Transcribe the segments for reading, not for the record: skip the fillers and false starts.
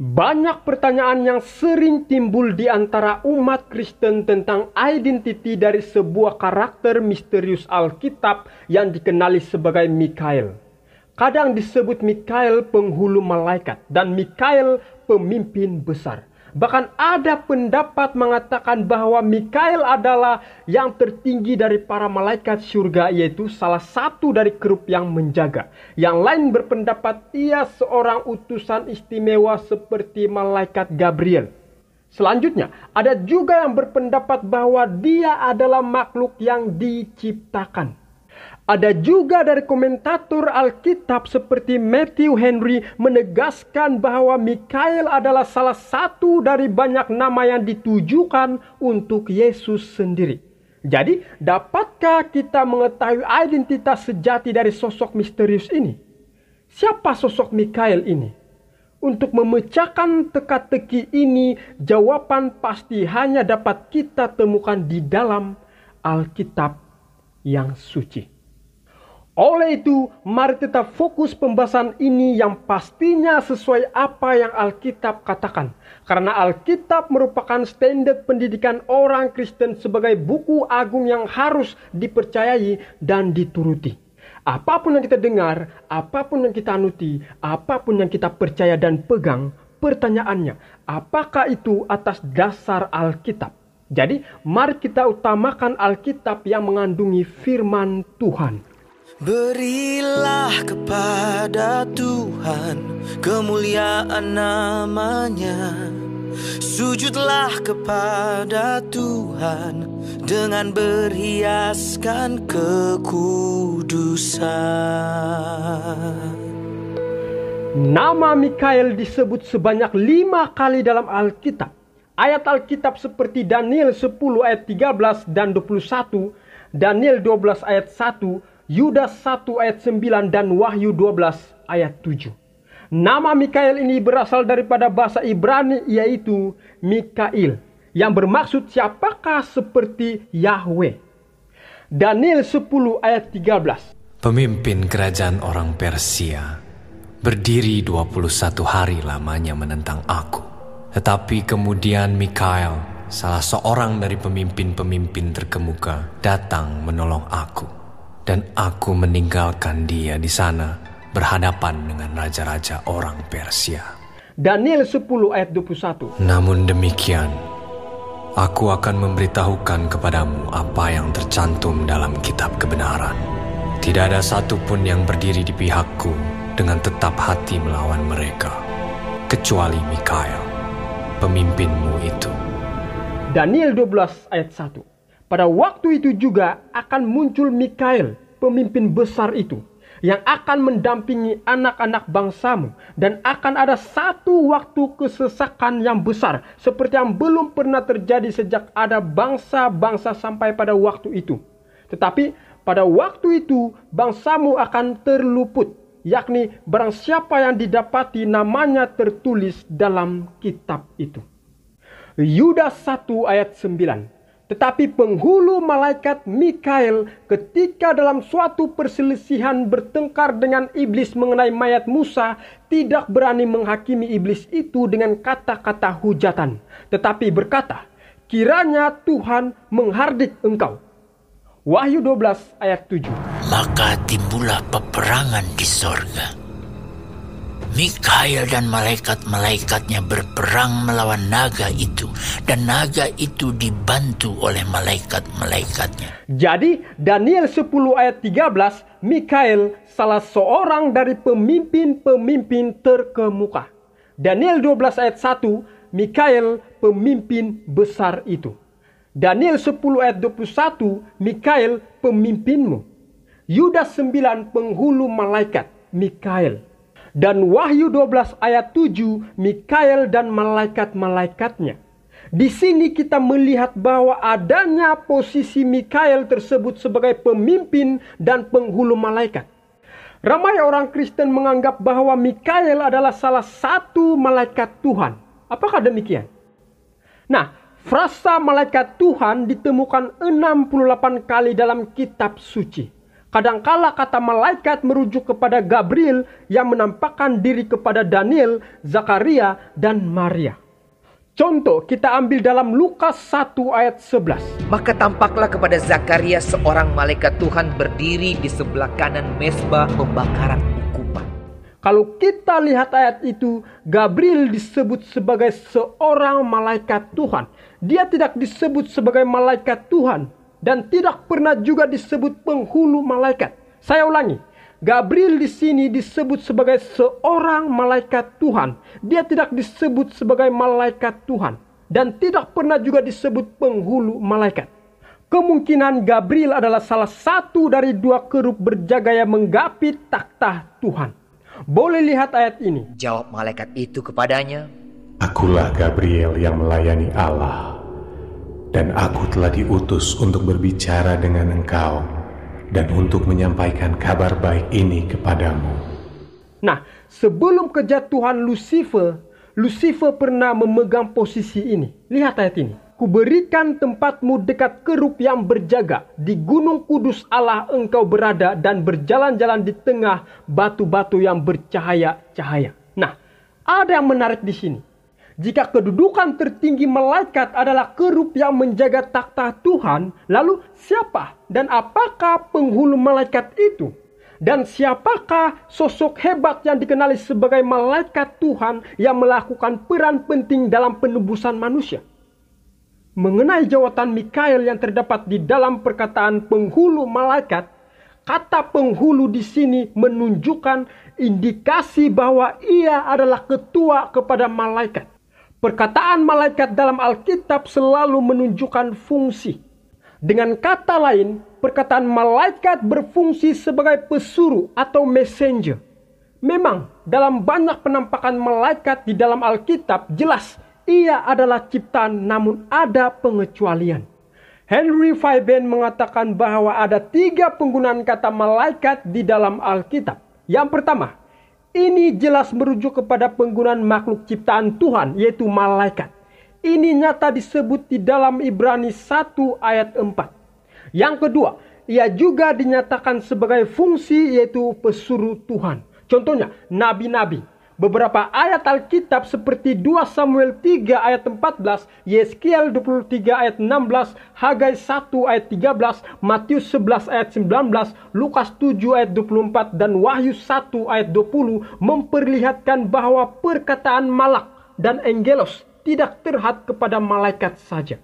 Banyak pertanyaan yang sering timbul di antara umat Kristen tentang identiti dari sebuah karakter misterius Alkitab yang dikenali sebagai Mikael. Kadang disebut Mikael penghulu malaikat dan Mikael pemimpin besar. Bahkan ada pendapat mengatakan bahwa Mikael adalah yang tertinggi dari para malaikat surga, yaitu salah satu dari kerub yang menjaga. Yang lain berpendapat ia seorang utusan istimewa seperti malaikat Gabriel. Selanjutnya, ada juga yang berpendapat bahwa dia adalah makhluk yang diciptakan. Ada juga dari komentator Alkitab seperti Matthew Henry menegaskan bahwa Mikael adalah salah satu dari banyak nama yang ditujukan untuk Yesus sendiri. Jadi, dapatkah kita mengetahui identitas sejati dari sosok misterius ini? Siapa sosok Mikael ini? Untuk memecahkan teka-teki ini, jawaban pasti hanya dapat kita temukan di dalam Alkitab yang suci. Oleh itu, mari tetap fokus pembahasan ini yang pastinya sesuai apa yang Alkitab katakan. Karena Alkitab merupakan standar pendidikan orang Kristen sebagai buku agung yang harus dipercayai dan dituruti. Apapun yang kita dengar, apapun yang kita anuti, apapun yang kita percaya dan pegang, pertanyaannya, apakah itu atas dasar Alkitab? Jadi, mari kita utamakan Alkitab yang mengandungi firman Tuhan. Berilah kepada Tuhan kemuliaan namanya. Sujudlah kepada Tuhan dengan berhiaskan kekudusan. Nama Mikael disebut sebanyak 5 kali dalam Alkitab. Ayat Alkitab seperti Daniel 10 ayat 13 dan 21, Daniel 12 ayat 1, Yudas 1 ayat 9 dan Wahyu 12 ayat 7. Nama Mikael ini berasal daripada bahasa Ibrani yaitu Mikail, yang bermaksud siapakah seperti Yahweh. Daniel 10 ayat 13. Pemimpin kerajaan orang Persia berdiri 21 hari lamanya menentang aku. Tetapi kemudian Mikael, salah seorang dari pemimpin-pemimpin terkemuka, datang menolong aku. Dan aku meninggalkan dia di sana berhadapan dengan raja-raja orang Persia. Daniel 10 ayat 21. Namun demikian, aku akan memberitahukan kepadamu apa yang tercantum dalam kitab kebenaran. Tidak ada satupun yang berdiri di pihakku dengan tetap hati melawan mereka, kecuali Mikael, pemimpinmu itu. Daniel 12 ayat 1. Pada waktu itu juga akan muncul Mikael, pemimpin besar itu, yang akan mendampingi anak-anak bangsamu. Dan akan ada satu waktu kesesakan yang besar, seperti yang belum pernah terjadi sejak ada bangsa-bangsa sampai pada waktu itu. Tetapi pada waktu itu bangsamu akan terluput, yakni barang siapa yang didapati namanya tertulis dalam kitab itu. Yudas 1 ayat 9. Tetapi penghulu malaikat Mikael ketika dalam suatu perselisihan bertengkar dengan iblis mengenai mayat Musa, tidak berani menghakimi iblis itu dengan kata-kata hujatan, tetapi berkata, kiranya Tuhan menghardik engkau. Wahyu 12 ayat 7. Maka timbullah peperangan di sorga. Mikael dan malaikat-malaikatnya berperang melawan naga itu, dan naga itu dibantu oleh malaikat-malaikatnya. Jadi Daniel 10 ayat 13, Mikael salah seorang dari pemimpin-pemimpin terkemuka. Daniel 12 ayat 1, Mikael pemimpin besar itu. Daniel 10 ayat 21, Mikael pemimpinmu. Yudas 9 penghulu malaikat, Mikael. Dan Wahyu 12 ayat 7, Mikael dan malaikat-malaikatnya. Di sini kita melihat bahwa adanya posisi Mikael tersebut sebagai pemimpin dan penghulu malaikat. Ramai orang Kristen menganggap bahwa Mikael adalah salah satu malaikat Tuhan. Apakah demikian? Nah, frasa malaikat Tuhan ditemukan 68 kali dalam kitab suci. Kadangkala kata malaikat merujuk kepada Gabriel yang menampakkan diri kepada Daniel, Zakaria, dan Maria. Contoh kita ambil dalam Lukas 1 ayat 11. Maka tampaklah kepada Zakaria seorang malaikat Tuhan berdiri di sebelah kanan mezbah pembakaran ukupan. Kalau kita lihat ayat itu, Gabriel disebut sebagai seorang malaikat Tuhan. Dia tidak disebut sebagai malaikat Tuhan dan tidak pernah juga disebut penghulu malaikat. Saya ulangi. Gabriel di sini disebut sebagai seorang malaikat Tuhan. Dia tidak disebut sebagai malaikat Tuhan dan tidak pernah juga disebut penghulu malaikat. Kemungkinan Gabriel adalah salah satu dari dua kerub berjaga yang menggapi takhta Tuhan. Boleh lihat ayat ini. Jawab malaikat itu kepadanya, Akulah Gabriel yang melayani Allah, dan aku telah diutus untuk berbicara dengan engkau dan untuk menyampaikan kabar baik ini kepadamu. Nah, sebelum kejatuhan Lucifer pernah memegang posisi ini. Lihat ayat ini. Kuberikan tempatmu dekat kerub yang berjaga. Di gunung kudus Allah engkau berada dan berjalan-jalan di tengah batu-batu yang bercahaya-cahaya. Nah, ada yang menarik di sini. Jika kedudukan tertinggi malaikat adalah kerub yang menjaga takhta Tuhan, lalu siapa dan apakah penghulu malaikat itu? Dan siapakah sosok hebat yang dikenali sebagai malaikat Tuhan yang melakukan peran penting dalam penebusan manusia? Mengenai jawatan Mikael yang terdapat di dalam perkataan penghulu malaikat, kata penghulu di sini menunjukkan indikasi bahwa ia adalah ketua kepada malaikat. Perkataan malaikat dalam Alkitab selalu menunjukkan fungsi. Dengan kata lain, perkataan malaikat berfungsi sebagai pesuruh atau messenger. Memang, dalam banyak penampakan malaikat di dalam Alkitab, jelas ia adalah ciptaan namun ada pengecualian. Henry Fairbairn mengatakan bahwa ada 3 penggunaan kata malaikat di dalam Alkitab. Yang pertama, ini jelas merujuk kepada penggunaan makhluk ciptaan Tuhan, yaitu malaikat. Ini nyata disebut di dalam Ibrani 1 ayat 4. Yang kedua, ia juga dinyatakan sebagai fungsi, yaitu pesuruh Tuhan. Contohnya, nabi-nabi. Beberapa ayat Alkitab seperti 2 Samuel 3 ayat 14, Yeskiel 23 ayat 16, Hagai 1 ayat 13, Matius 11 ayat 19, Lukas 7 ayat 24, dan Wahyu 1 ayat 20 memperlihatkan bahwa perkataan malak dan angelos tidak terhad kepada malaikat saja.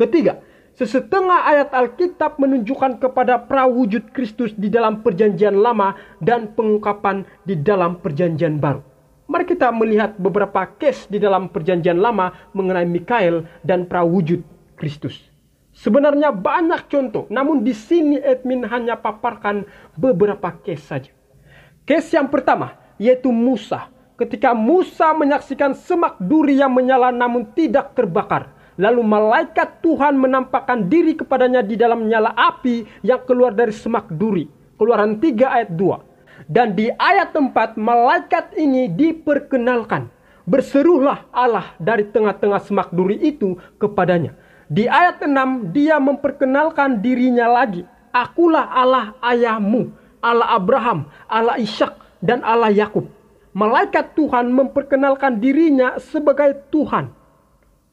Ketiga, sesetengah ayat Alkitab menunjukkan kepada prawujud Kristus di dalam perjanjian lama dan pengungkapan di dalam perjanjian baru. Mari kita melihat beberapa case di dalam perjanjian lama mengenai Mikael dan prawujud Kristus. Sebenarnya banyak contoh, namun di sini admin hanya paparkan beberapa case saja. Case yang pertama yaitu Musa. Ketika Musa menyaksikan semak duri yang menyala namun tidak terbakar. Lalu malaikat Tuhan menampakkan diri kepadanya di dalam nyala api yang keluar dari semak duri. Keluaran 3 ayat 2. Dan di ayat 4 malaikat ini diperkenalkan. Berserulah Allah dari tengah-tengah semak duri itu kepadanya. Di ayat 6 dia memperkenalkan dirinya lagi. Akulah Allah ayahmu, Allah Abraham, Allah Ishak, dan Allah Yakub. Malaikat Tuhan memperkenalkan dirinya sebagai Tuhan.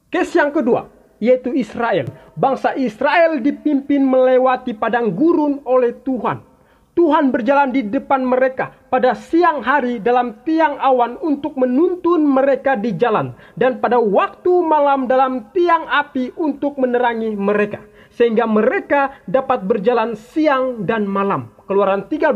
Case yang kedua, yaitu Israel. Bangsa Israel dipimpin melewati padang gurun oleh Tuhan. Tuhan berjalan di depan mereka pada siang hari dalam tiang awan untuk menuntun mereka di jalan. Dan pada waktu malam dalam tiang api untuk menerangi mereka. Sehingga mereka dapat berjalan siang dan malam. Keluaran 13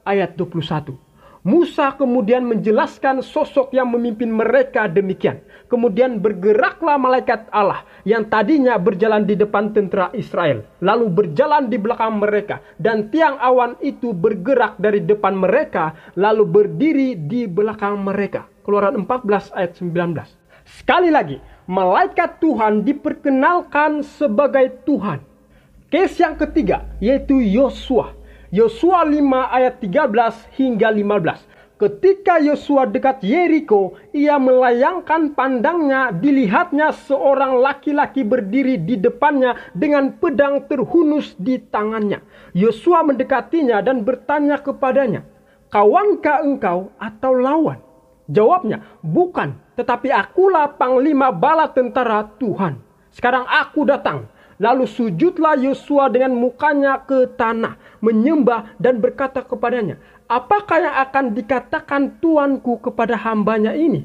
ayat 21. Musa kemudian menjelaskan sosok yang memimpin mereka demikian. Kemudian bergeraklah malaikat Allah yang tadinya berjalan di depan tentara Israel. Lalu berjalan di belakang mereka. Dan tiang awan itu bergerak dari depan mereka. Lalu berdiri di belakang mereka. Keluaran 14 ayat 19. Sekali lagi, malaikat Tuhan diperkenalkan sebagai Tuhan. Case yang ketiga yaitu Yosua. Yosua 5 ayat 13 hingga 15. Ketika Yosua dekat Yeriko, ia melayangkan pandangnya, dilihatnya seorang laki-laki berdiri di depannya dengan pedang terhunus di tangannya. Yosua mendekatinya dan bertanya kepadanya, "Kawankah engkau atau lawan?" Jawabnya, "Bukan, tetapi akulah panglima bala tentara Tuhan. Sekarang aku datang." Lalu sujudlah Yosua dengan mukanya ke tanah, menyembah dan berkata kepadanya, "Apakah yang akan dikatakan Tuanku kepada hambanya ini?"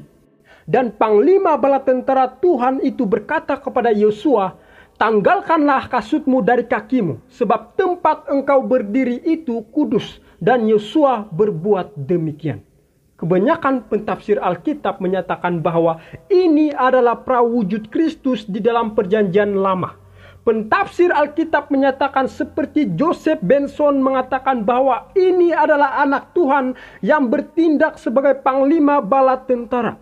Dan panglima bala tentara Tuhan itu berkata kepada Yosua, "Tanggalkanlah kasutmu dari kakimu, sebab tempat engkau berdiri itu kudus." Dan Yosua berbuat demikian. Kebanyakan pentafsir Alkitab menyatakan bahwa ini adalah prawujud Kristus di dalam Perjanjian Lama. Pentafsir Alkitab menyatakan seperti Joseph Benson mengatakan bahwa ini adalah anak Tuhan yang bertindak sebagai panglima bala tentara.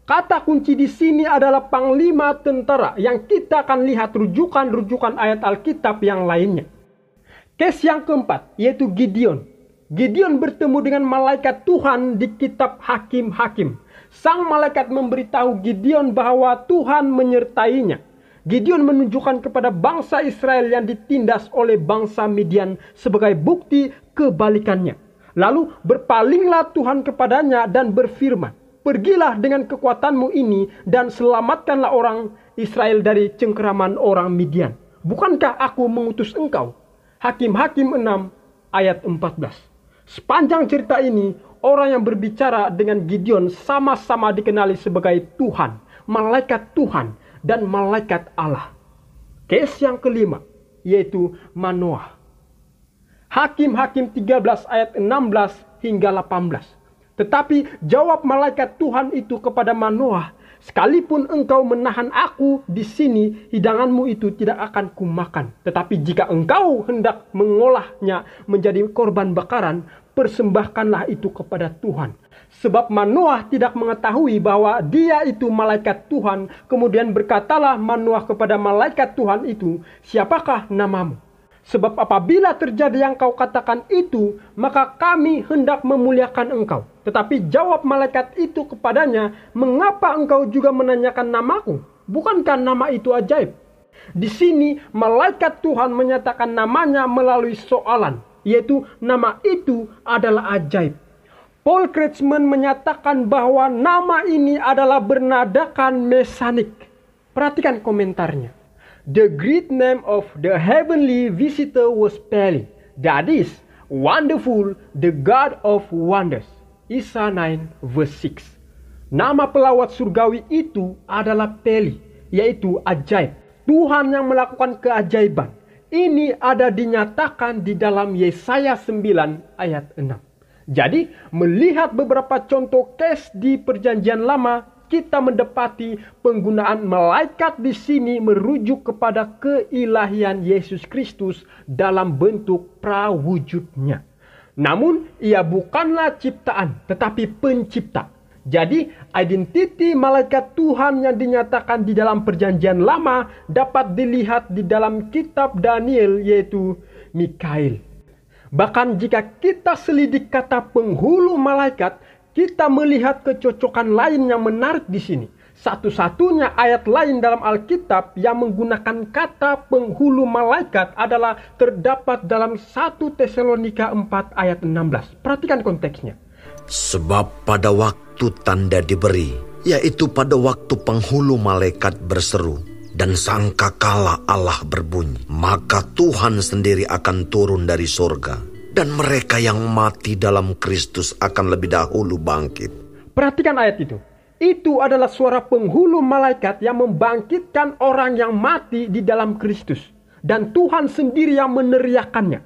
Kata kunci di sini adalah panglima tentara yang kita akan lihat rujukan-rujukan ayat Alkitab yang lainnya. Case yang keempat yaitu Gideon. Gideon bertemu dengan malaikat Tuhan di kitab Hakim-Hakim. Sang malaikat memberitahu Gideon bahwa Tuhan menyertainya. Gideon menunjukkan kepada bangsa Israel yang ditindas oleh bangsa Midian sebagai bukti kebalikannya. Lalu berpalinglah Tuhan kepadanya dan berfirman, "Pergilah dengan kekuatanmu ini dan selamatkanlah orang Israel dari cengkeraman orang Midian. Bukankah aku mengutus engkau?" Hakim-Hakim 6 ayat 14. Sepanjang cerita ini, orang yang berbicara dengan Gideon sama-sama dikenali sebagai Tuhan, malaikat Tuhan, dan malaikat Allah. Case yang kelima yaitu Manoah. Hakim-Hakim 13 ayat 16 hingga 18. Tetapi jawab malaikat Tuhan itu kepada Manoah, "Sekalipun engkau menahan aku di sini, hidanganmu itu tidak akan kumakan. Tetapi jika engkau hendak mengolahnya menjadi korban bakaran, persembahkanlah itu kepada Tuhan." Sebab Manoah tidak mengetahui bahwa dia itu malaikat Tuhan. Kemudian berkatalah Manoah kepada malaikat Tuhan itu, "Siapakah namamu? Sebab apabila terjadi yang kau katakan itu, maka kami hendak memuliakan engkau." Tetapi jawab malaikat itu kepadanya, "Mengapa engkau juga menanyakan namaku? Bukankah nama itu ajaib?" Di sini malaikat Tuhan menyatakan namanya melalui soalan, yaitu nama itu adalah ajaib. Paul Kretschmann menyatakan bahwa nama ini adalah bernadakan mesanik. Perhatikan komentarnya. "The great name of the heavenly visitor was Pele. That is, wonderful, the God of wonders." Isa 9 verse 6. Nama pelawat surgawi itu adalah Pele, yaitu ajaib. Tuhan yang melakukan keajaiban. Ini ada dinyatakan di dalam Yesaya 9 ayat 6. Jadi, melihat beberapa contoh case di Perjanjian Lama, kita mendapati penggunaan malaikat di sini merujuk kepada keilahian Yesus Kristus dalam bentuk prawujudnya. Namun, ia bukanlah ciptaan, tetapi pencipta. Jadi, identiti malaikat Tuhan yang dinyatakan di dalam Perjanjian Lama dapat dilihat di dalam kitab Daniel, yaitu Mikail. Bahkan jika kita selidik kata penghulu malaikat, kita melihat kecocokan lain yang menarik di sini. Satu-satunya ayat lain dalam Alkitab yang menggunakan kata penghulu malaikat adalah terdapat dalam 1 Tesalonika 4 ayat 16. Perhatikan konteksnya. "Sebab pada waktu tanda diberi, yaitu pada waktu penghulu malaikat berseru, dan sangkakala Allah berbunyi, maka Tuhan sendiri akan turun dari surga, dan mereka yang mati dalam Kristus akan lebih dahulu bangkit." Perhatikan ayat itu. Itu adalah suara penghulu malaikat yang membangkitkan orang yang mati di dalam Kristus. Dan Tuhan sendiri yang meneriakannya.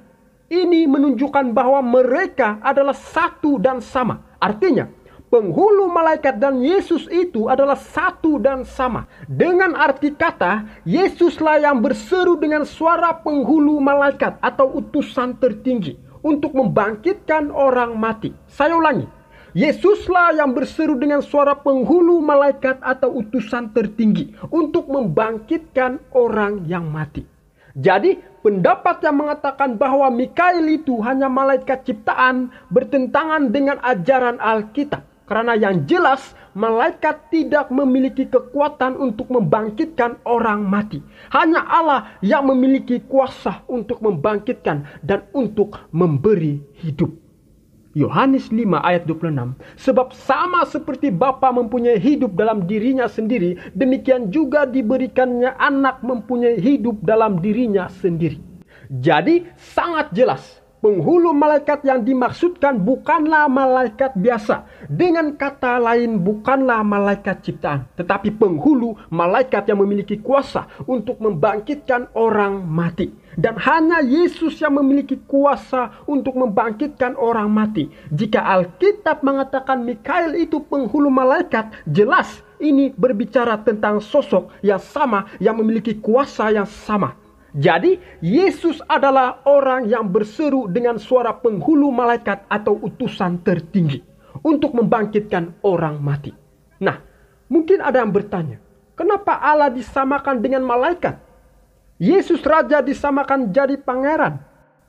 Ini menunjukkan bahwa mereka adalah satu dan sama. Artinya, penghulu malaikat dan Yesus itu adalah satu dan sama. Dengan arti kata, Yesuslah yang berseru dengan suara penghulu malaikat atau utusan tertinggi untuk membangkitkan orang mati. Saya ulangi. Yesuslah yang berseru dengan suara penghulu malaikat atau utusan tertinggi untuk membangkitkan orang yang mati. Jadi, pendapat yang mengatakan bahwa Mikail itu hanya malaikat ciptaan bertentangan dengan ajaran Alkitab. Karena yang jelas, malaikat tidak memiliki kekuatan untuk membangkitkan orang mati. Hanya Allah yang memiliki kuasa untuk membangkitkan dan untuk memberi hidup. Yohanes 5 ayat 26. Sebab sama seperti Bapa mempunyai hidup dalam dirinya sendiri, demikian juga diberikannya anak mempunyai hidup dalam dirinya sendiri. Jadi sangat jelas, penghulu malaikat yang dimaksudkan bukanlah malaikat biasa. Dengan kata lain, bukanlah malaikat ciptaan, tetapi penghulu malaikat yang memiliki kuasa untuk membangkitkan orang mati. Dan hanya Yesus yang memiliki kuasa untuk membangkitkan orang mati. Jika Alkitab mengatakan Mikail itu penghulu malaikat, jelas ini berbicara tentang sosok yang sama, yang memiliki kuasa yang sama. Jadi, Yesus adalah orang yang berseru dengan suara penghulu malaikat atau utusan tertinggi untuk membangkitkan orang mati. Nah, mungkin ada yang bertanya, kenapa Allah disamakan dengan malaikat? Yesus Raja disamakan jadi pangeran.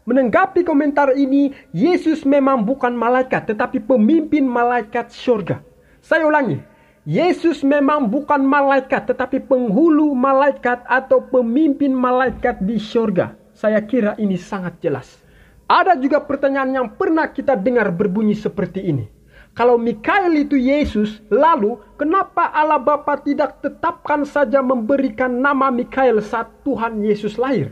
Menanggapi komentar ini, Yesus memang bukan malaikat, tetapi pemimpin malaikat surga. Saya ulangi, Yesus memang bukan malaikat, tetapi penghulu malaikat atau pemimpin malaikat di surga. Saya kira ini sangat jelas. Ada juga pertanyaan yang pernah kita dengar berbunyi seperti ini. Kalau Mikail itu Yesus, lalu kenapa Allah Bapa tidak tetapkan saja memberikan nama Mikail saat Tuhan Yesus lahir?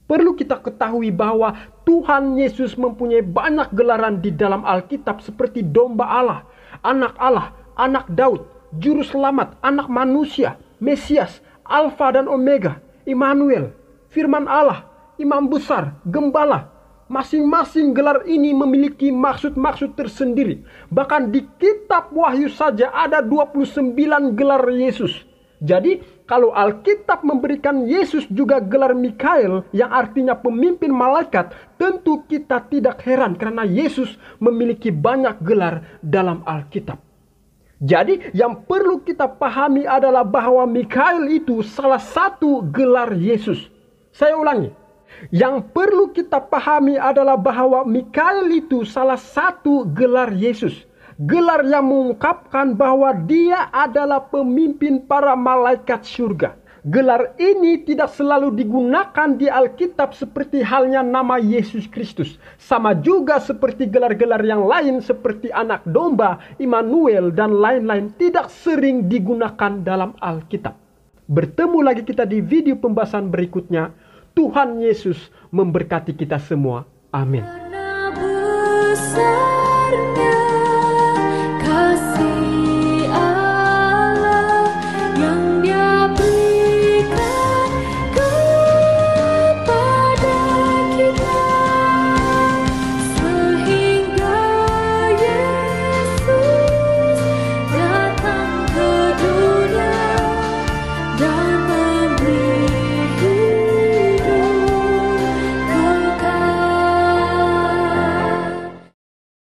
Perlu kita ketahui bahwa Tuhan Yesus mempunyai banyak gelaran di dalam Alkitab seperti domba Allah, anak Daud, juru selamat, anak manusia, Mesias, Alfa dan Omega, Immanuel, firman Allah, imam besar, gembala. Masing-masing gelar ini memiliki maksud-maksud tersendiri. Bahkan di kitab Wahyu saja ada 29 gelar Yesus. Jadi, kalau Alkitab memberikan Yesus juga gelar Mikail yang artinya pemimpin malaikat, tentu kita tidak heran karena Yesus memiliki banyak gelar dalam Alkitab. Jadi, yang perlu kita pahami adalah bahwa Mikail itu salah satu gelar Yesus. Saya ulangi. Yang perlu kita pahami adalah bahwa Mikail itu salah satu gelar Yesus. Gelar yang mengungkapkan bahwa dia adalah pemimpin para malaikat surga. Gelar ini tidak selalu digunakan di Alkitab seperti halnya nama Yesus Kristus. Sama juga seperti gelar-gelar yang lain seperti anak domba, Immanuel, dan lain-lain tidak sering digunakan dalam Alkitab. Bertemu lagi kita di video pembahasan berikutnya. Tuhan Yesus memberkati kita semua. Amin.